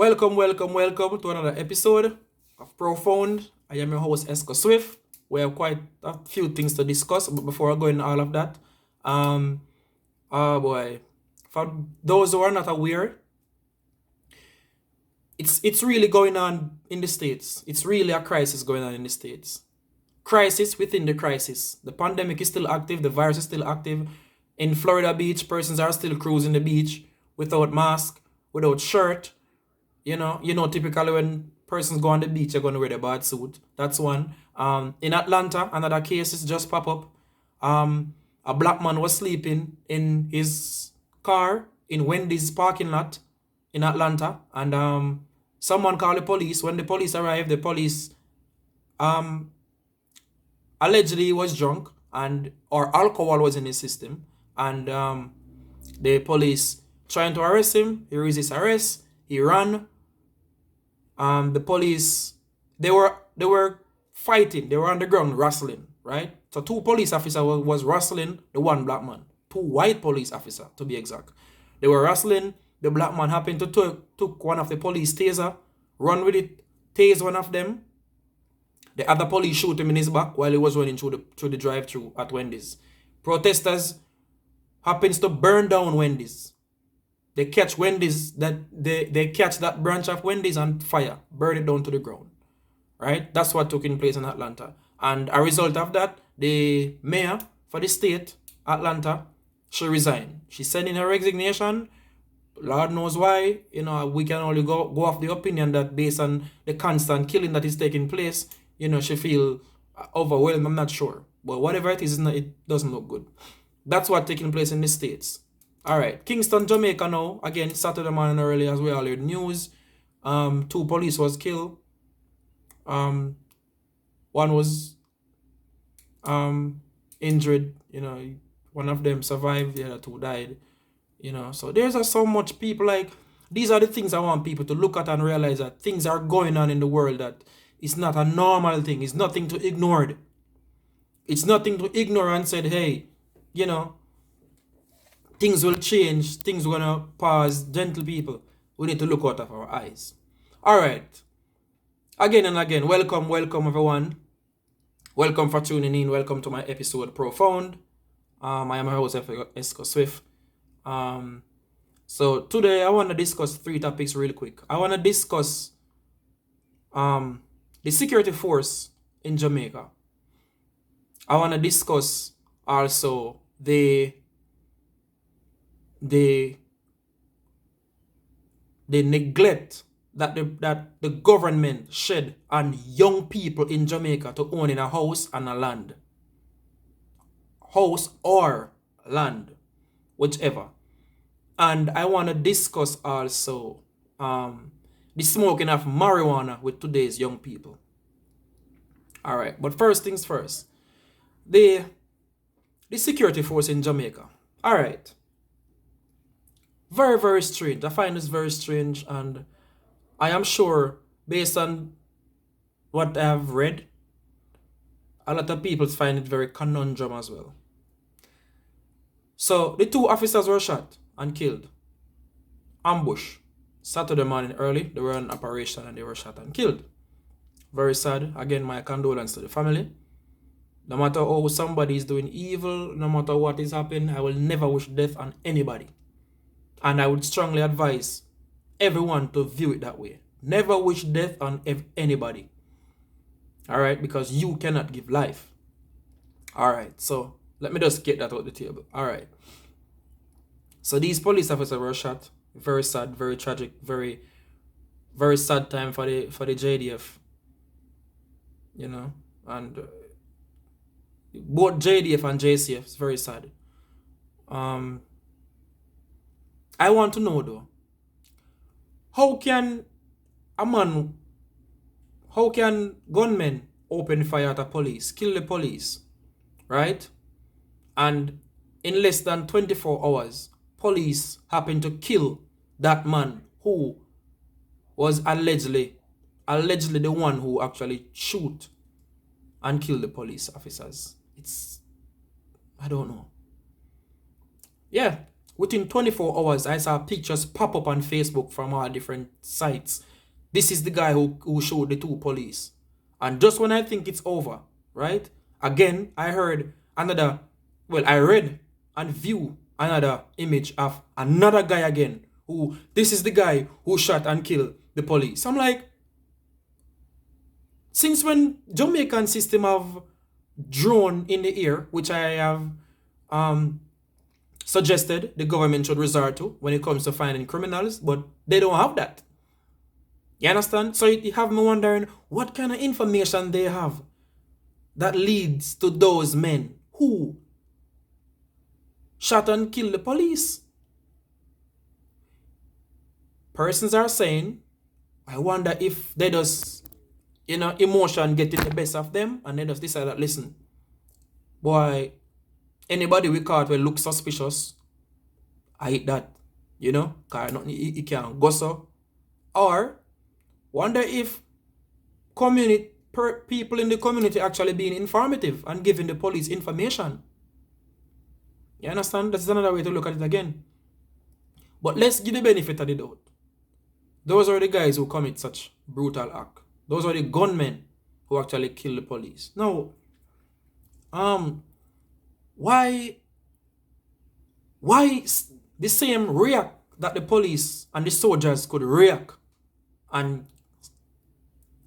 Welcome to another episode of Profound. I am your host, SWIFF. We have quite a few things to discuss, but before I go into all of that, um, oh boy, for those who are not aware, it's really going on in the States. It's really a crisis going on in the States. Crisis within the crisis. The pandemic is still active, the virus is still active. In Florida Beach, persons are still cruising the beach without mask, without shirt. Typically when persons go on the beach, they're going to wear the bad suit. That's one. In Atlanta, another case has just pop up. A black man was sleeping in his car in Wendy's parking lot in Atlanta, and someone called the police. When the police arrived, the police allegedly was drunk or alcohol was in his system, and the police trying to arrest him. He resisted arrest. He ran. The police, they were fighting. They were on the ground wrestling, right? So two police officers was wrestling the one black man. Two white police officers, to be exact. They were wrestling. The black man happened to took one of the police taser, run with it, tase one of them. The other police shoot him in his back while he was running through the drive-thru at Wendy's. Protesters happens to burn down Wendy's. They catch Wendy's, they catch that branch of Wendy's on fire, burn it down to the ground. Right? That's what took in place in Atlanta. And a result of that, the mayor for the state, Atlanta, she resigned. She sent in her resignation. Lord knows why. We can only go off the opinion that based on the constant killing that is taking place, she feel overwhelmed. I'm not sure. But whatever it is, it doesn't look good. That's what taking place in the States. All right, Kingston, Jamaica now. Again, Saturday morning early, as we all heard news. Two police was killed. One was injured. One of them survived. The other two died. So there's so much people like. These are the things I want people to look at and realize that things are going on in the world that it's not a normal thing. It's nothing to ignore. It's nothing to ignore and said, hey, things will change. Things are going to pause. Gentle people, we need to look out of our eyes. All right. Again and again, welcome everyone. Welcome for tuning in. Welcome to my episode Profound. I am your host, SWIFF. So today I want to discuss 3 topics real quick. I want to discuss the security force in Jamaica. I want to discuss also the neglect that the government shed on young people in Jamaica to own in a house and a land. House or land, whichever. And I want to discuss also the smoking of marijuana with today's young people. All right, but first things first. The security force in Jamaica. All right. Very, very strange. I find this very strange, and I am sure, based on what I have read, a lot of people find it very conundrum as well. So, the 2 officers were shot and killed. Ambush. Saturday morning early, they were on operation and they were shot and killed. Very sad. Again, my condolences to the family. No matter how somebody is doing evil, no matter what is happening, I will never wish death on anybody. And I would strongly advise everyone to view it that way. Never wish death on anybody. All right, because you cannot give life. All right, so let me just get that out the table. All right. So these police officers were shot. Very sad, very tragic, very, very sad time for the J.D.F. And both J.D.F and J.C.F. is very sad. I want to know though, how can gunmen open fire at a police, kill the police, right? And in less than 24 hours, police happen to kill that man who was allegedly the one who actually shoot and kill the police officers. I don't know. Yeah, within 24 hours, I saw pictures pop up on Facebook from all different sites. This is the guy who showed the two police. And just when I think it's over, right? Again, I read and view another image of another guy again. This is the guy who shot and killed the police. I'm like, since when Jamaican system have drone in the air, which I have suggested the government should resort to when it comes to finding criminals, but they don't have that. You understand? So you have me wondering what kind of information they have that leads to those men who shot and killed the police. Persons are saying, I wonder if they just, emotion getting the best of them and they just decide that, listen, boy, anybody we caught will look suspicious, I hate that, because it can't go so. Or wonder if people in the community actually being informative and giving the police information. You understand? That's another way to look at it again. But let's give the benefit of the doubt. Those are the guys who commit such brutal act. Those are the gunmen who actually kill the police. Now, why the same react that the police and the soldiers could react and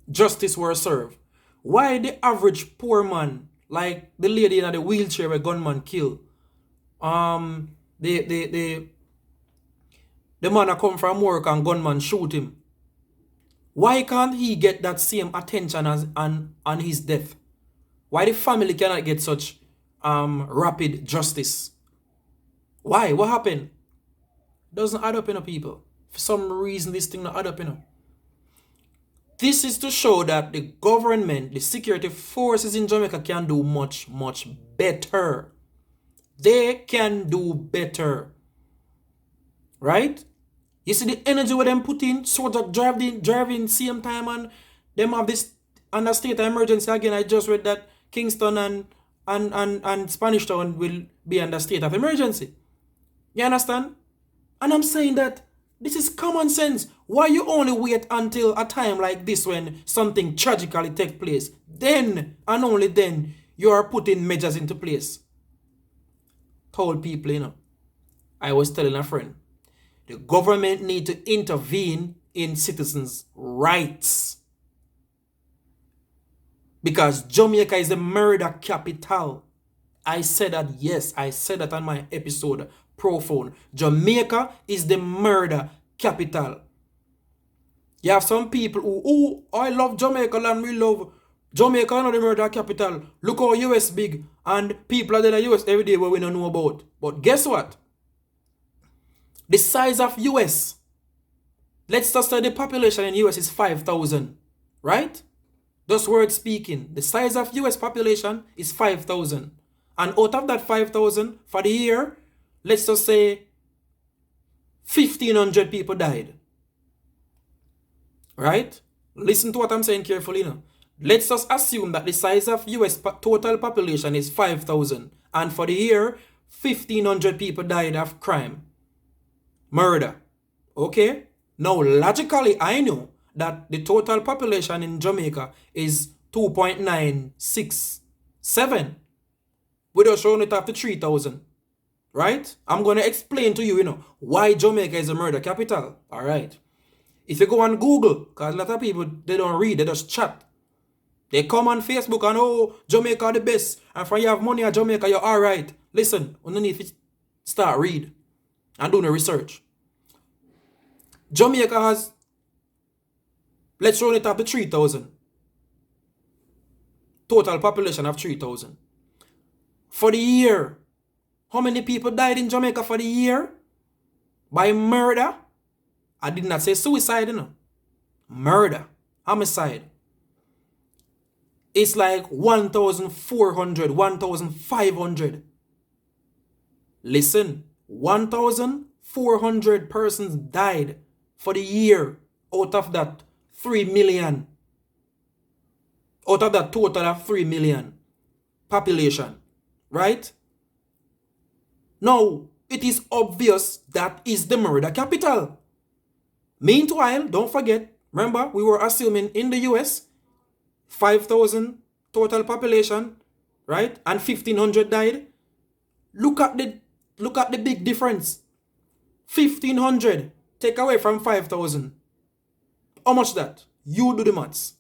justice were served? Why the average poor man, like the lady in the wheelchair where gunman kill, the man that come from work and gunman shoot him, why can't he get that same attention as on his death? Why the family cannot get such rapid justice? Why? What happened? Doesn't add up, people. For some reason, this thing not add up, This is to show that the government, the security forces in Jamaica can do much, much better. They can do better. Right? You see the energy where them put in, soldiers driving same time, and them have this under state of emergency again. I just read that Kingston and Spanish Town will be under state of emergency. You understand? And I'm saying that this is common sense. Why you only wait until a time like this when something tragically takes place? Then and only then you are putting measures into place. Told people, I was telling a friend, the government need to intervene in citizens' rights. Because Jamaica is the murder capital. I said that, yes, I said that on my episode, Profound. Jamaica is the murder capital. You have some people who, I love Jamaica and we love Jamaica, not the murder capital. Look how US big and people are there in the US every day where we don't know about. But guess what? The size of US, let's just say the population in US is 5,000, right? Thus word speaking, the size of US population is 5,000. And out of that 5,000, for the year, let's just say 1,500 people died. Right? Listen to what I'm saying carefully now. Let's just assume that the size of US total population is 5,000. And for the year, 1,500 people died of crime. Murder. Okay? Now, logically, I know that the total population in Jamaica is 2.967. We just round it up to 3,000. Right? I'm going to explain to you, why Jamaica is a murder capital. All right. If you go on Google, because a lot of people, they don't read, they just chat. They come on Facebook and, Jamaica are the best. And for you have money at Jamaica, you're all right. Listen, underneath it, start read and do the research. Jamaica has, let's round it up to 3,000. Total population of 3,000. For the year, how many people died in Jamaica for the year? By murder? I did not say suicide, Murder. Homicide. It's like 1,400, 1,500. Listen, 1,400 persons died for the year. Out of that, 3 million. Out of that total of 3 million population. Right? Now, It is obvious that is the murder capital. Meanwhile, don't forget, remember, we were assuming in the US, 5,000 total population, right? And 1,500 died. Look at the big difference. 1,500 take away from 5,000. How much that? You do the maths.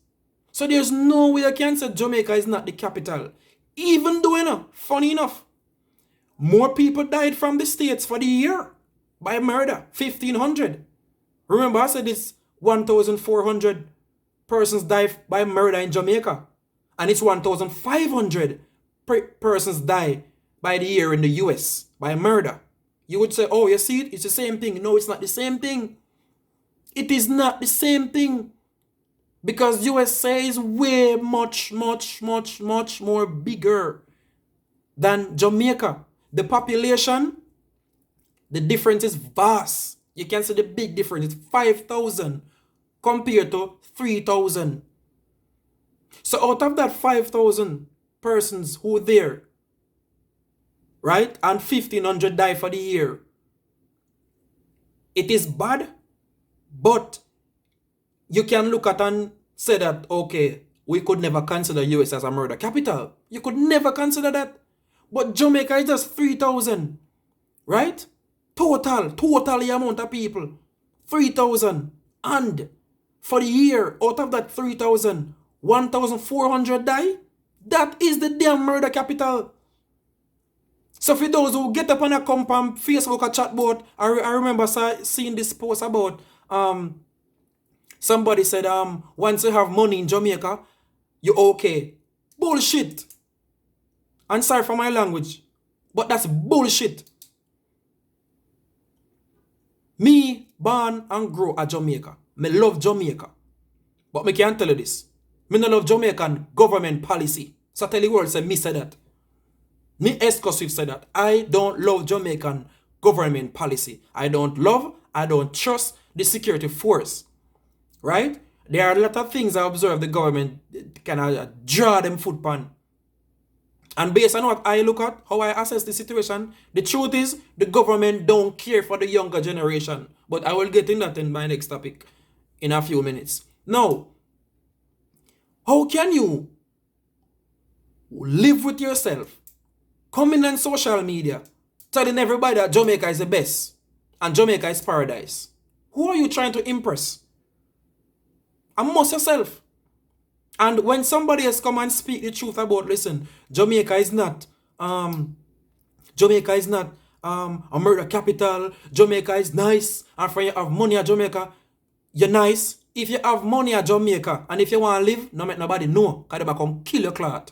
So there's no way I can say Jamaica is not the capital. Even though, funny enough, more people died from the States for the year by murder. 1,500. Remember I said it's 1,400 persons died by murder in Jamaica. And it's 1,500 persons die by the year in the US by murder. You would say, oh, you see it? It's the same thing. No, it's not the same thing. It is not the same thing. Because USA is way much more bigger than Jamaica. The population, the difference is vast. You can see the big difference. It's 5,000 compared to 3,000. So out of that 5,000 persons who were there, right, and 1,500 die for the year, it is bad, but you can look at and say that, okay, we could never consider US as a murder capital. You could never consider that. But Jamaica is just 3,000, right? Totally amount of people, 3,000. And for the year, out of that 3,000, 1,400 die. That is the damn murder capital. So for those who get up on a compound Facebook or chat board, I remember seeing this post about somebody said once you have money in Jamaica, you're okay. Bullshit. I'm sorry for my language, but that's bullshit. Me born and grow at Jamaica. Me love Jamaica. But me can't tell you this. Me no love Jamaican government policy. So tell the world say me say that. Me SWIFF said that. I don't love Jamaican government policy. I don't trust the security force. Right? There are a lot of things I observe the government can draw them foot pan. And based on what I look at, how I assess the situation, the truth is the government don't care for the younger generation. But I will get in that in my next topic in a few minutes. Now, how can you live with yourself, coming on social media, telling everybody that Jamaica is the best and Jamaica is paradise? Who are you trying to impress? Amongst yourself. And when somebody else come and speak the truth about, listen, Jamaica is not a murder capital. Jamaica is nice. And for you have money at Jamaica, you're nice. If you have money at Jamaica and if you want to live, no make nobody know. Because they come kill your clot.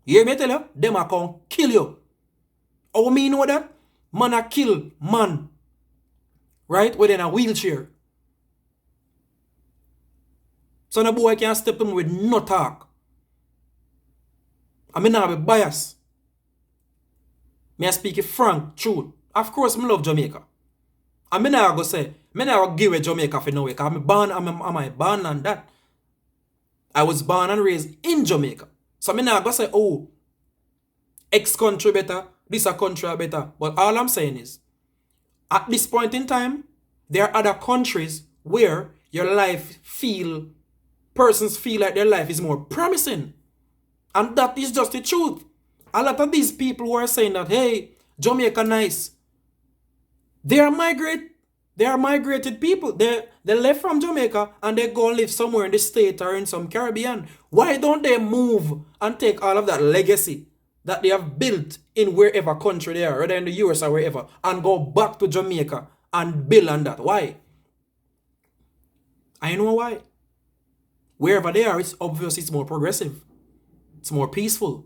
You hear me tell you? They come kill you. How me know that? Man a kill man. Right? Within a wheelchair. So no boy can step to me with no talk. I mean not be biased. Me I speak it frank, truth. Of course, I love Jamaica. I mean I go say, me not give away Jamaica for no way. Because I'm born on that. I was born and raised in Jamaica. So I not go say, oh, X country better, this a country better. But all I'm saying is, at this point in time, there are other countries where persons feel like their life is more promising. And that is just the truth. A lot of these people who are saying that, hey, Jamaica nice, they are migrated people. They left from Jamaica and they go and live somewhere in the States or in some Caribbean. Why don't they move and take all of that legacy that they have built in wherever country they are, whether in the US or wherever, and go back to Jamaica and build on that? Why? I know why. Wherever they are, it's obvious it's more progressive. It's more peaceful.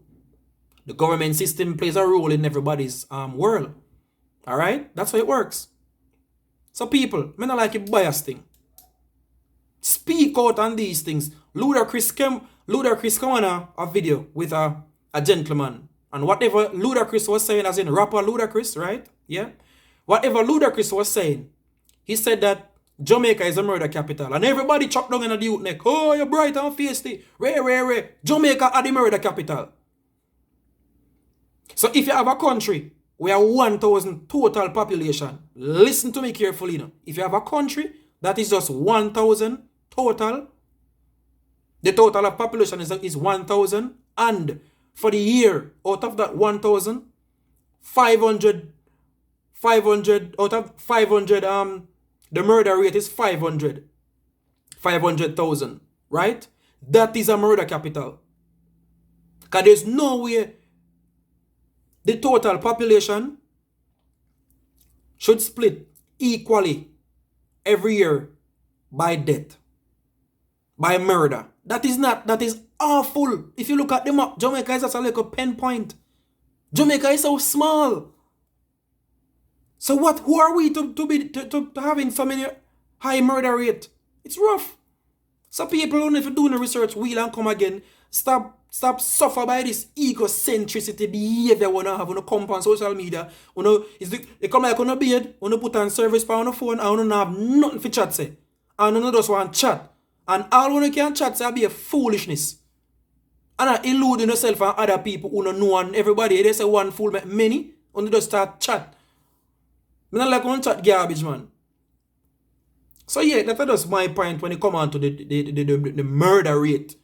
The government system plays a role in everybody's world. Alright? That's how it works. So people, I don't like a bias thing. Speak out on these things. Ludacris come on a video with a gentleman. And whatever Ludacris was saying, as in rapper Ludacris, right? Yeah? Whatever Ludacris was saying, he said that Jamaica is a murder capital. And everybody chopped down in the youth neck. Oh, you're bright and feisty. Ray. Jamaica are the murder capital. So if you have a country We are 1,000 total population. Listen to me carefully now. If you have a country that is just 1,000 total, the total of population is 1,000, and for the year, out of that 1,000, 500 out of 500, the murder rate is 500,000, right? That is a murder capital. Because there's no way the total population should split equally every year by death, by murder. That is awful. If you look at the map, Jamaica is just like a pinpoint. Jamaica is so small. So who are we to having so many high murder rate? It's rough. So people, if you're doing the research, will and come again. Stop suffer by this egocentricity behavior when you have on the come on social media. They come like on a bed, when you put on service on the phone, and you don't have nothing for chat say. And you just want chat. And all when you can chat say be a foolishness. And illuding yourself and other people who don't know, and everybody, they say one fool make many, when you just start chat. I don't like one chat garbage, man. So yeah, that's just my point when it comes on to the murder rate.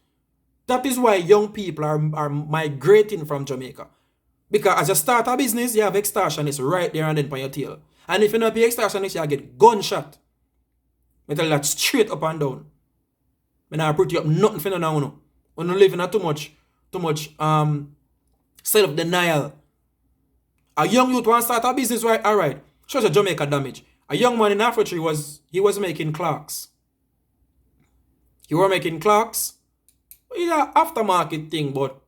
That is why young people are migrating from Jamaica. Because as you start a business, you have extortionists right there and then on your tail. And if you not pay extortionists, you get gunshot. I tell you that straight up and down. I not put you up nothing for now. When you live in too much self-denial. A young youth want to start a business, right? Alright. Shows a Jamaica damage. A young man in Africa was making clocks. He was making clocks. It's an aftermarket thing, but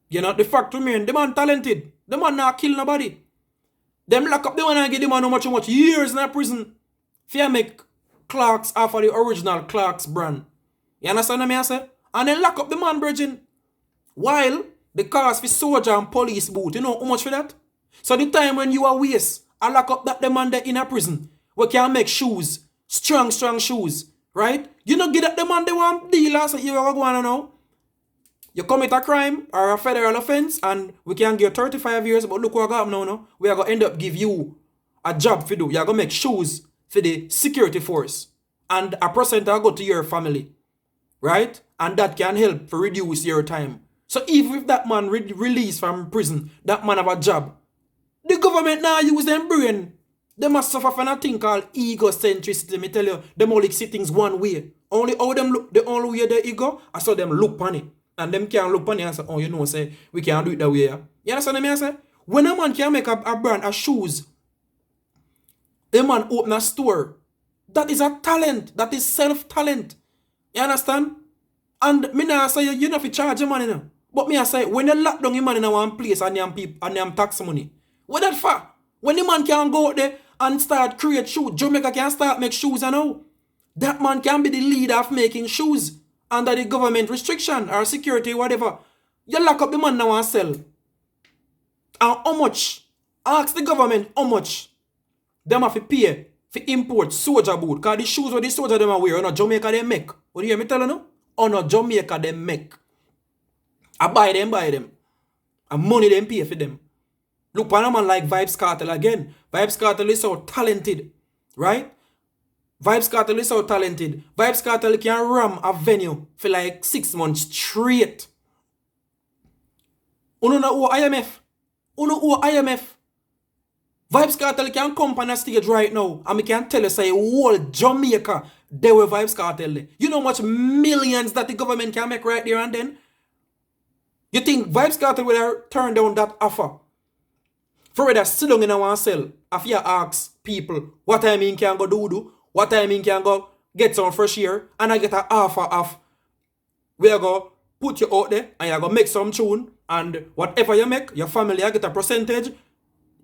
you know, the fact remains, the man talented. The man not kill nobody. Them lock up the man and give the man how much years in prison. If you make clocks after the original clocks brand. You understand what I say? And then lock up the man, virgin. While the cost for soldier and police boot, you know how much for that? So the time when you are waste, I lock up that demand there in a prison. We can make shoes. Strong shoes. Right? You know, get that demand they want dealers so you are going to know. You commit a crime or a federal offense and we can give 35 years, but look what I got now. No? We are going to end up give you a job for do. You are going to make shoes for the security force. And a percent will go to your family. Right? And that can help to reduce your time. So even if that man released from prison, that man have a job. The government now use them brain. They must suffer from a thing called egocentricity. Me tell you, them only see things one way. Only how them look, the only way they ego, I saw them look on it. And them can look on it and say, oh, you know, say, we can't do it that way. Yeah? You understand what I say? When a man can make a brand of shoes, the man open a store. That is a talent. That is self-talent. You understand? And me now say, you don't have to charge your money now. But me I say, when you lock down your money in one place and you tax money, what that for? When the man can go out there and start create shoes, Jamaica can start make shoes and now. That man can be the leader of making shoes under the government restriction or security, whatever. You lock up the man now and sell. And how much? Ask the government how much them have to pay for import soldier boot. Because the shoes what the soldier them wear, no Jamaica they make. What do you hear me telling you? Or no Jamaica they make. I buy them. And money them pay for them. Look, one man like Vybz Kartel again. Vybz Kartel is so talented. Right? Vybz Kartel is so talented. Vybz Kartel can ram a venue for like 6 months straight. Uno know IMF. Vybz Kartel can come on a stage right now. And we can tell you, say, whole Jamaica, they were Vybz Kartel. You know how much millions that the government can make right there and then? You think Vybz Kartel will have turned down that offer? For whether sit down in our cell, if you ask people, what I mean can go do, what I mean can go get some fresh air, and I get an offer of, we are going to put you out there, and you're going to make some tune, and whatever you make, your family, you get a percentage,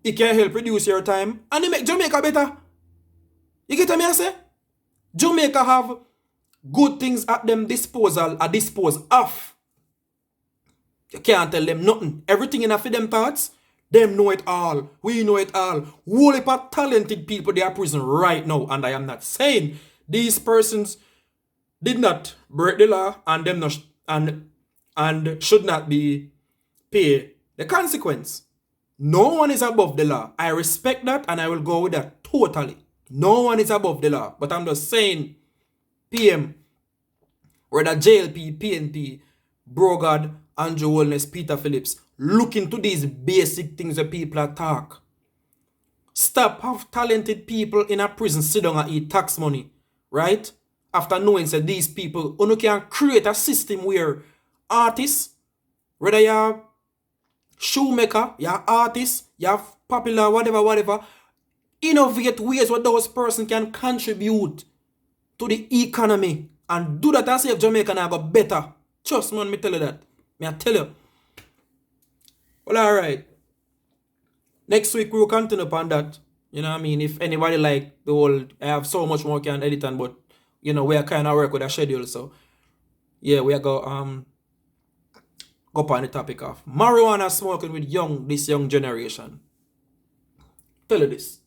it can help reduce your time, and it make Jamaica better. You get what I say? Jamaica have good things at them disposal, or dispose of. You can't tell them nothing. Everything in for them thoughts, them know it all. We know it all. Whole heap of talented people they are prison right now. And I am not saying these persons did not break the law and them not and should not be paid the consequence. No one is above the law. I respect that and I will go with that totally. No one is above the law. But I'm just saying, PM, whether JLP, PNP, Brogard, Andrew Wellness, Peter Phillips, look into these basic things that people are talk. Stop have talented people in a prison sit down and eat tax money, right? After knowing that these people only can create a system where artists, whether you're shoemaker, you're artist, you're popular, whatever, innovate ways where those person can contribute to the economy and do that and save Jamaica and go better. Trust me, me tell you that. Me I tell you. Well, alright. Next week we will continue upon that. You know what I mean? If anybody like the whole, I have so much more can edit on, but you know, we are kind of work with a schedule. So yeah, we are go upon the topic of marijuana smoking with this young generation. Tell you this.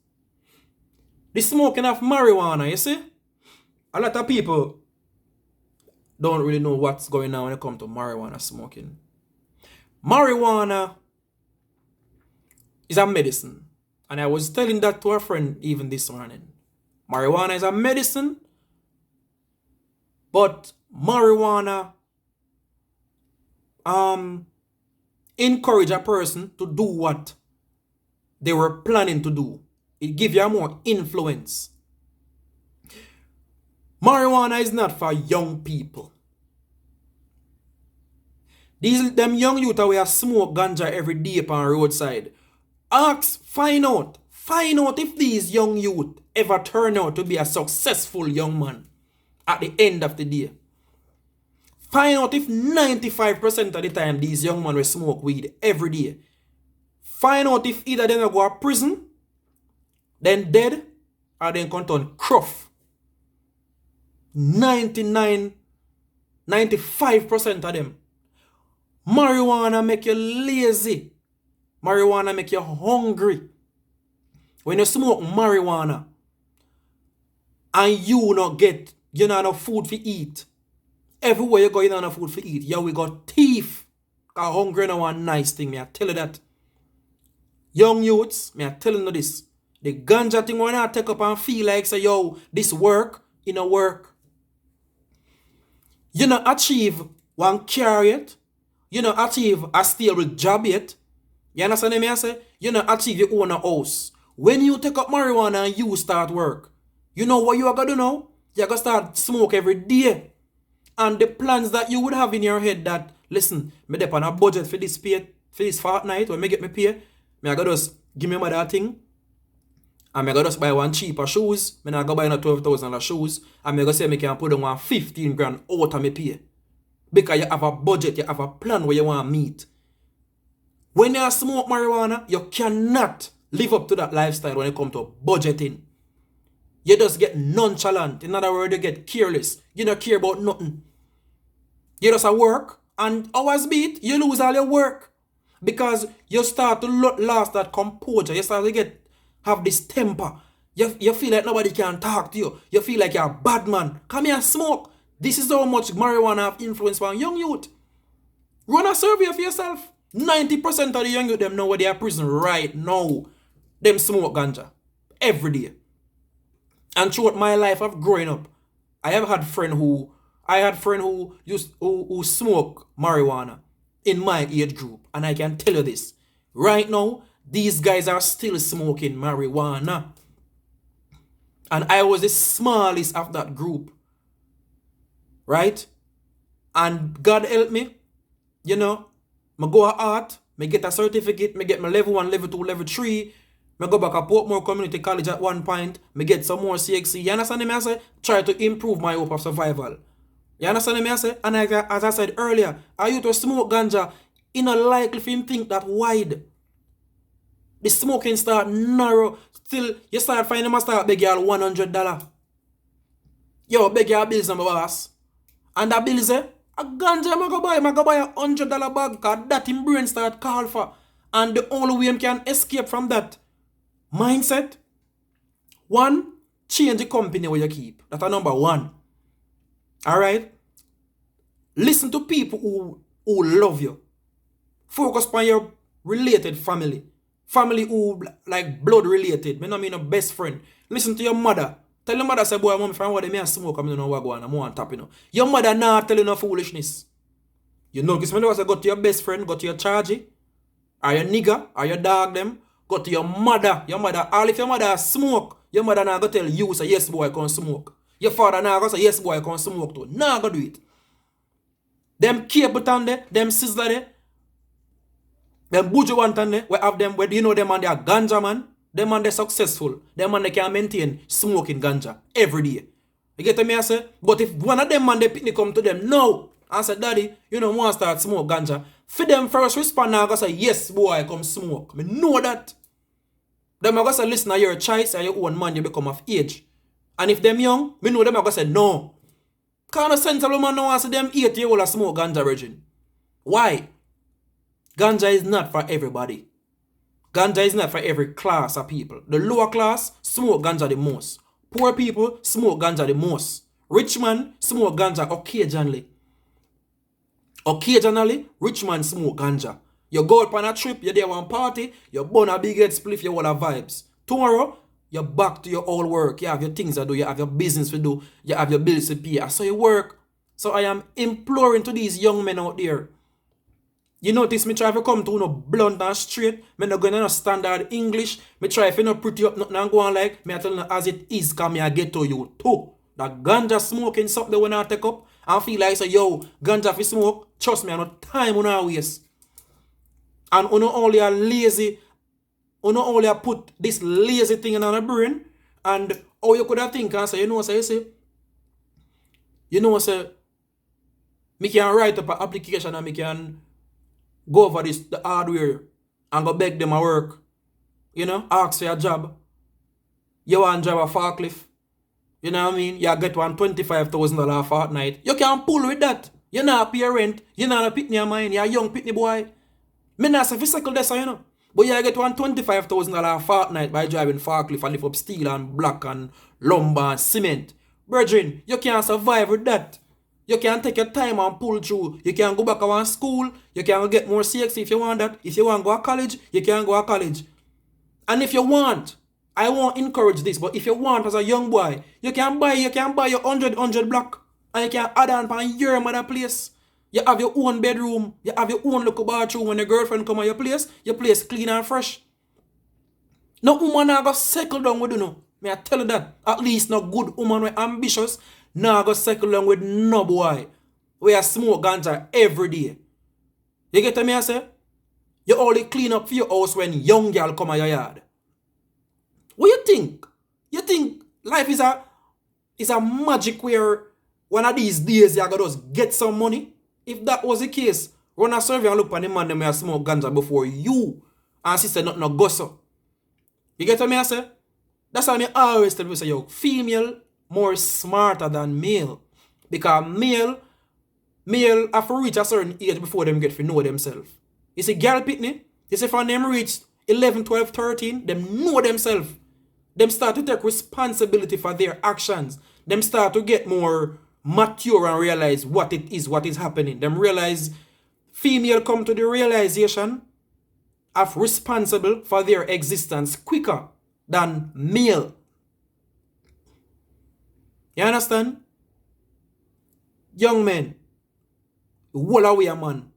The smoking of marijuana, you see? A lot of people don't really know what's going on when it comes to marijuana smoking. Marijuana is a medicine. And I was telling that to a friend even this morning. Marijuana is a medicine, but marijuana encourage a person to do what they were planning to do. It gives you more influence. Marijuana is not for young people. Them young youth are where smoke ganja every day upon roadside. Find out if these young youth ever turn out to be a successful young man at the end of the day. Find out if 95% of the time these young men will smoke weed every day. Find out if either they go to prison, then dead, or then come to cruff. 95% of them. Marijuana make you lazy. Marijuana make you hungry. When you smoke marijuana and you not get, you not enough food to eat. Everywhere you go, you not enough food to eat. Yeah, we got thief. Cause hungry now one nice thing, me I tell you that. Young youths, me I telling you this. The ganja thing when I take up and feel like say, yo, this work, it no work. You not achieve one car yet. You not achieve a stable job yet. You understand me I say? You not achieve your own house. When you take up marijuana and you start work, you know what you are going to do now? You're going to start smoke every day. And the plans that you would have in your head that, listen, me dep on a budget for this fortnight, when me get me pay, me I go just give me that thing. And me go just buy one cheaper shoes. Me not go buy no $12,000 shoes. And me go say me can put on one 15 grand out of me pay. Because you have a budget, you have a plan where you want to meet. When you smoke marijuana, you cannot live up to that lifestyle when it comes to budgeting. You just get nonchalant. In other words, you get careless. You don't care about nothing. You just work, and hours beat, you lose all your work. Because you start to lose that composure. You start to have this temper. You feel like nobody can talk to you. You feel like you're a bad man. Come here and smoke. This is how much marijuana have influence on young youth. Run a survey of yourself. 90% of the young youth them know where they are in prison right now. Them smoke ganja. Every day. And throughout my life of growing up, I have had friend who smoke marijuana in my age group. And I can tell you this. Right now, these guys are still smoking marijuana. And I was the smallest of that group. Right? And God help me. You know, I go to art, I get a certificate, I get my level 1, level 2, level 3. I go back to Portmore Community College at one point. I get some more CXC. You understand me I say? Try to improve my hope of survival. You understand me I say? And as I said earlier, I used to smoke ganja. It's not likely for him think that wide. The smoking start narrow. Still, you start finding them start beg y'all $100. Yo, beg y'all bills on my boss. And that bill say, a ganja I go buy a $100 bag cause that him brain start call for. And the only way him can escape from that mindset, one, change the company where you keep. That's number one. Alright? Listen to people who love you. Focus on your related family. family who like blood related. Me no mean a best friend. Listen to your mother. Tell your mother say, boy, mom, from what they may smoke, I'm no wagwan, I'm on top, you know. Your mother not telling no foolishness. You know, because when I say go to your best friend, go to your chargy, or your nigga, or your dog them, go to your mother. Your mother, all if your mother smoke, your mother not go tell you, say, yes, boy, I can smoke. Your father not go say, yes, boy, I can smoke too. Nah, go do it. Them cable down there, them sizzler there, them buju one time there, we have them, where you know them and they are ganja man. Them man they successful. Them man they can maintain smoking ganja every day. You get me I say? But if one of them man they pick come to them, no. I said, daddy, you know, want to start smoke ganja. For them first respond now, I go say, yes, boy, come smoke. I know that. Them I go say, listen, you're a choice and your own man, you become of age. And if them young, me know them I go say, no. Kind of sensible man now say them 8-year-old smoke ganja virgin. Why? Ganja is not for everybody. Ganja is not for every class of people. The lower class smoke ganja the most. Poor people smoke ganja the most. Rich man smoke ganja occasionally. Occasionally, rich man smoke ganja. You go out on a trip, you're there one party, you burn a big head spliff, you all have vibes. Tomorrow, you're back to your old work. You have your things to do, you have your business to do, you have your bills to pay. So you work. So I am imploring to these young men out there. You notice me try to come to blunt and straight. Me not going to standard English. Me try to not pretty up nothing and go on like me I tell you as it is come I get to you too. That ganja smoking something when I take up and feel like say yo ganja fi smoke. Trust me I no time on our waste. And you only are lazy. You only put this lazy thing in our brain. And how you could have think and say you know say me can write up an application and me can go over the hardware and go beg them a work. You know, ask for a job. You want job a forklift. You know what I mean? You get one $25,000 a fortnight. You can't pull with that. You not pay rent. You not a pitney of mine. You're a young pitney boy. Me not say physical this, you know. But you get one $25,000 a fortnight by driving forklift and lift up steel and block and lumber and cement. Brethren, you can't survive with that. You can take your time and pull through. You can go back to one school. You can get more CXC if you want that. If you want to go to college, you can go to college. And if you want, I won't encourage this, but if you want as a young boy, you can buy your 100 block. And you can add on for your mother place. You have your own bedroom. You have your own little bathroom. When your girlfriend come to your place clean and fresh. No woman now go settle down with you know. May I tell you that. At least no good woman with ambitious. Now go settle down with no boy. We are smoke ganja every day. You get me I say? You only clean up for your house when young girl come at your yard. What you think? You think life is a magic where one of these days you gotta just get some money? If that was the case, run a survey and look at the man them may smoke ganja before you and sister nothing no go so. You get me I say? That's why I always tell you say yo, female more smarter than male. Because male have to reach a certain age before them get to know themselves. You see, girl pitney, you see from them reach 11, 12, 13, them know themselves. Them start to take responsibility for their actions. Them start to get more mature and realize what it is, what is happening. Them realize, female come to the realization of responsible for their existence quicker than male. You understand? Young men, wall away a man.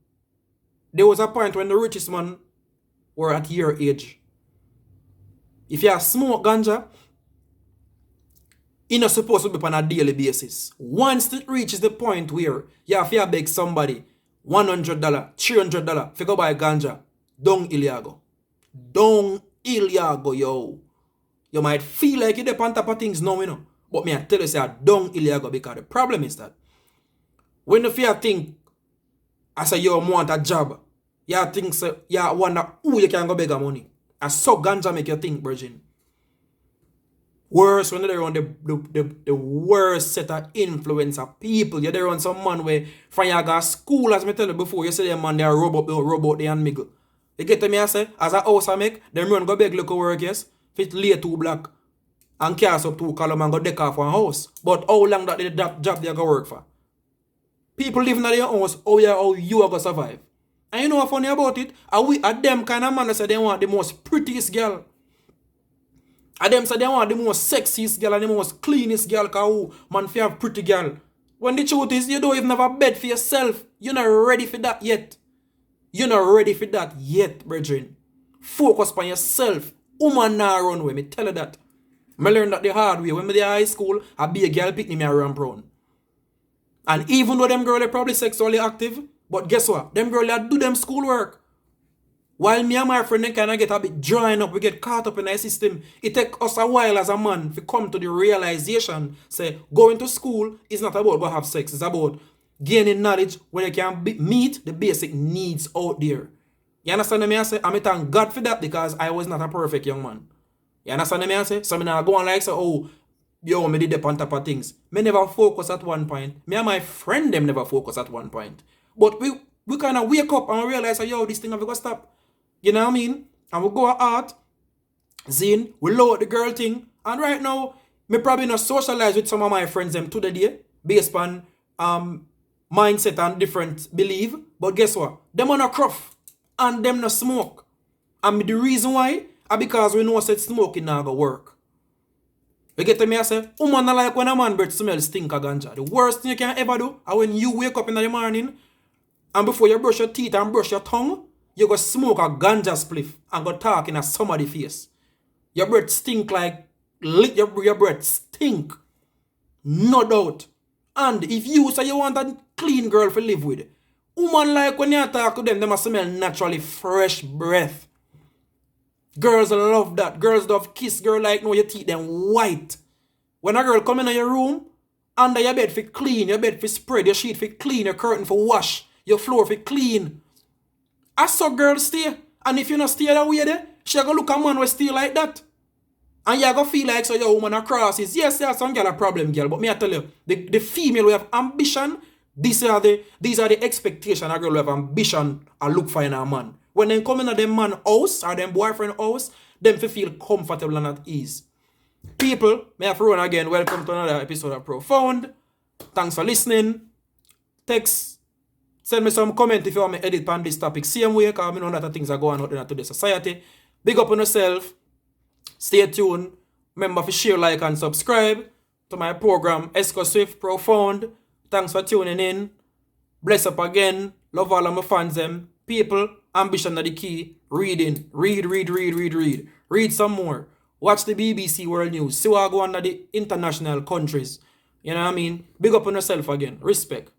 There was a point when the richest man were at your age. If you smoke ganja, you're not supposed to be on a daily basis. Once it reaches the point where you have to beg somebody $100, $300 if you go buy ganja, don't illegal. Don't illegal, yo. You might feel like you're on top of things now, you know. But me I tell you, say, don't illegal because the problem is that when you think, I say you want a job, you think, so, you wonder who you can go beg money. I saw ganja make you think, virgin. Worse when they're on the worst set of influence of people. You're there on some man where from you go school, as me tell you before, you say them man they are robot they and miggle. You get to me I say, as a house I make, them run go beg look work, yes, fit lay 2 block and cast up 2 column and go deck off one house. But how long that the job they go work for? People living in their house, how you are going to survive? And you know what's funny about it? We at them kind of man that say they want the most prettiest girl. And them say they want the most sexiest girl and the most cleanest girl, because man if you have pretty girl. When the truth is, you don't even have a bed for yourself. You're not ready for that yet. You're not ready for that yet, brethren. Focus on yourself. Woman now run away, me tell you that. I learned that the hard way. When I was in high school, I be a girl pick me and run brown. And even though them girls are probably sexually active, but guess what? Them girls do them schoolwork. While me and my friend then kind of get a bit drying up, we get caught up in the system. It takes us a while as a man to come to the realization, say, going to school is not about go have sex. It's about gaining knowledge where you can meet the basic needs out there. You understand me? I say, I thank God for that because I was not a perfect young man. You understand me? I say, so I'm not going like, say, oh, yo, me did the on top of things. Me never focus at one point. Me and my friend them never focus at one point. But we kind of wake up and realize, yo, this thing have to stop. You know what I mean? And we go out, zine, we load the girl thing. And right now, me probably not socialize with some of my friends them to the day based on mindset and different belief. But guess what? Them on a cruff and them no smoke. And the reason why is because we know that smoking now go work. You get to me, I say, woman not like when a man breath smell stink of ganja. The worst thing you can ever do is when you wake up in the morning and before you brush your teeth and brush your tongue, you go smoke a ganja spliff and go talk in a somebody's face. Your breath stink like your breath stink. No doubt. And if you say you want a clean girl to live with, woman like when you talk to them must smell naturally fresh breath. Girls love that. Girls love kiss girl like no your teeth them white. When a girl come in your room, under your bed for clean, your bed for spread, your sheet for clean, your curtain for wash, your floor for clean. I saw girls stay. And if you not stay that way there, she go look a man will stay like that. And you go feel like so your woman across is yes, some girl a problem girl. But me I tell you, the female who have ambition, these are the expectations a girl who have ambition and look for in a man. When they come in at them man house or them boyfriend house, them feel comfortable and at ease. People, may I have run again. Welcome to another episode of Profound. Thanks for listening. Text, send me some comment if you want me to edit on this topic. Same way, because I know that things are going on in today's society. Big up on yourself. Stay tuned. Remember to share, like, and subscribe to my program, SWIFF Profound. Thanks for tuning in. Bless up again. Love all of my fans them. People, ambition are the key. Reading. Read. Read some more. Watch the BBC World News. See what go on in the international countries. You know what I mean? Big up on yourself again. Respect.